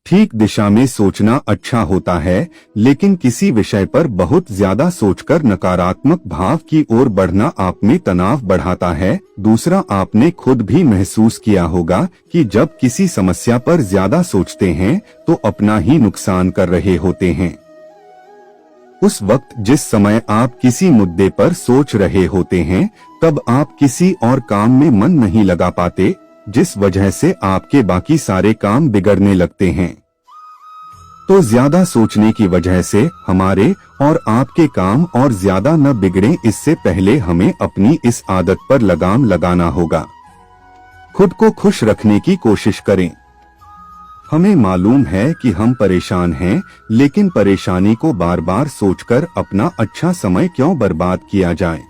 ठीक दिशा में सोचना अच्छा होता है, लेकिन किसी विषय पर बहुत ज्यादा सोचकर नकारात्मक भाव की ओर बढ़ना आप में तनाव बढ़ाता है। दूसरा, आपने खुद भी महसूस किया होगा कि जब किसी समस्या पर ज्यादा सोचते हैं तो अपना ही नुकसान कर रहे होते हैं। उस वक्त जिस समय आप किसी मुद्दे पर सोच रहे होते हैं, तब आप किसी और काम में मन नहीं लगा पाते, जिस वजह से आपके बाकी सारे काम बिगड़ने लगते हैं। तो ज्यादा सोचने की वजह से हमारे और आपके काम और ज्यादा न बिगड़े, इससे पहले हमें अपनी इस आदत पर लगाम लगाना होगा। खुद को खुश रखने की कोशिश करें। हमें मालूम है कि हम परेशान हैं, लेकिन परेशानी को बार बार सोचकर अपना अच्छा समय क्यों बर्बाद किया जाए।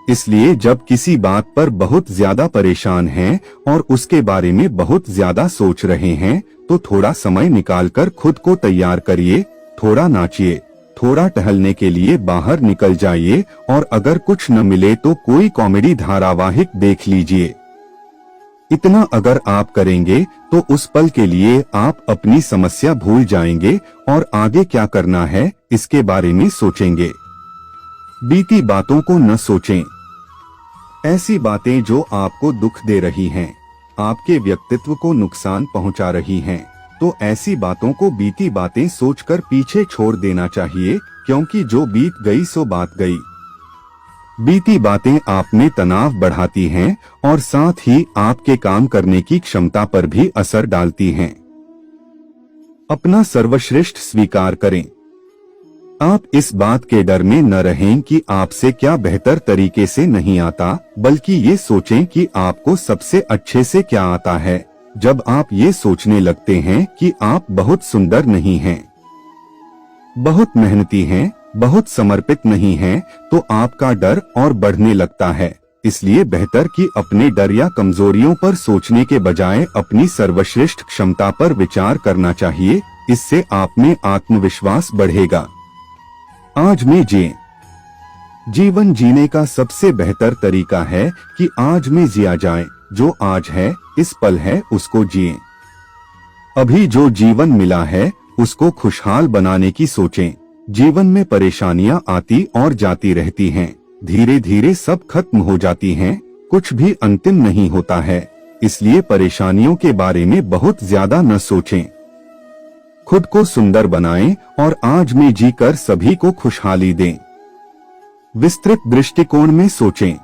इसलिए जब किसी बात पर बहुत ज्यादा परेशान हैं और उसके बारे में बहुत ज्यादा सोच रहे हैं, तो थोड़ा समय निकालकर खुद को तैयार करिए, थोड़ा नाचिए, थोड़ा टहलने के लिए बाहर निकल जाइए और अगर कुछ न मिले तो कोई कॉमेडी धारावाहिक देख लीजिए। इतना अगर आप करेंगे तो उस पल के लिए आप अपनी समस्या भूल जाएंगे और आगे क्या करना है इसके बारे में सोचेंगे। बीती बातों को न सोचें। ऐसी बातें जो आपको दुख दे रही हैं, आपके व्यक्तित्व को नुकसान पहुंचा रही हैं, तो ऐसी बातों को बीती बातें सोचकर पीछे छोड़ देना चाहिए, क्योंकि जो बीत गई सो बात गई। बीती बातें आप में तनाव बढ़ाती हैं और साथ ही आपके काम करने की क्षमता पर भी असर डालती हैं। अपना सर्वश्रेष्ठ स्वीकार करें। आप इस बात के डर में न रहें कि आपसे क्या बेहतर तरीके से नहीं आता, बल्कि ये सोचें कि आपको सबसे अच्छे से क्या आता है। जब आप ये सोचने लगते हैं कि आप बहुत सुंदर नहीं हैं, बहुत मेहनती हैं, बहुत समर्पित नहीं हैं, तो आपका डर और बढ़ने लगता है। इसलिए बेहतर कि अपने डर या कमजोरियों पर सोचने के बजाय अपनी सर्वश्रेष्ठ क्षमता पर विचार करना चाहिए। इससे आप में आत्मविश्वास बढ़ेगा। आज में जिए। जीवन जीने का सबसे बेहतर तरीका है कि आज में जिया जाए। जो आज है, इस पल है, उसको जिए। अभी जो जीवन मिला है उसको खुशहाल बनाने की सोचें। जीवन में परेशानियां आती और जाती रहती हैं, धीरे धीरे सब खत्म हो जाती हैं, कुछ भी अंतिम नहीं होता है। इसलिए परेशानियों के बारे में बहुत ज्यादा न सोचें। खुद को सुंदर बनाएं और आज में जीकर सभी को खुशहाली दें। विस्तृत दृष्टिकोण में सोचें।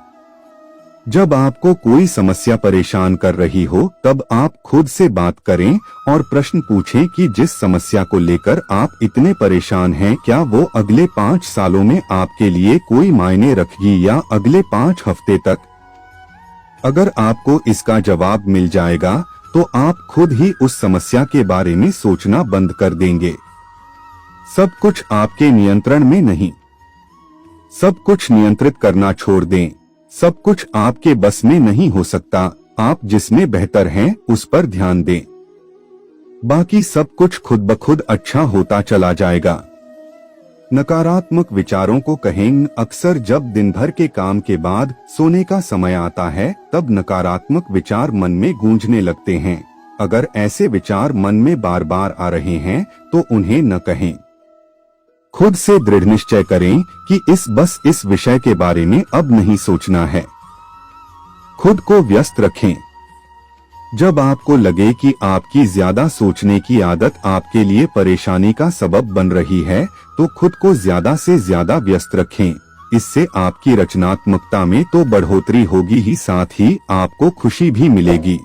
जब आपको कोई समस्या परेशान कर रही हो, तब आप खुद से बात करें और प्रश्न पूछें कि जिस समस्या को लेकर आप इतने परेशान हैं, क्या वो अगले 5 सालों में आपके लिए कोई मायने रखेगी या अगले 5 हफ्ते तक। अगर आपको इसका जवाब मिल जाएगा तो आप खुद ही उस समस्या के बारे में सोचना बंद कर देंगे। सब कुछ आपके नियंत्रण में नहीं। सब कुछ नियंत्रित करना छोड़ दें। सब कुछ आपके बस में नहीं हो सकता। आप जिसमें बेहतर हैं उस पर ध्यान दें। बाकी सब कुछ खुद ब खुद अच्छा होता चला जाएगा। नकारात्मक विचारों को कहें। अक्सर जब दिन भर के काम के बाद सोने का समय आता है, तब नकारात्मक विचार मन में गूंजने लगते हैं। अगर ऐसे विचार मन में बार बार आ रहे हैं तो उन्हें न कहें। खुद से दृढ़ निश्चय करें कि बस इस विषय के बारे में अब नहीं सोचना है। खुद को व्यस्त रखें। जब आपको लगे कि आपकी ज्यादा सोचने की आदत आपके लिए परेशानी का सबब बन रही है, तो खुद को ज्यादा से ज्यादा व्यस्त रखें। इससे आपकी रचनात्मकता में तो बढ़ोतरी होगी ही, साथ ही आपको खुशी भी मिलेगी।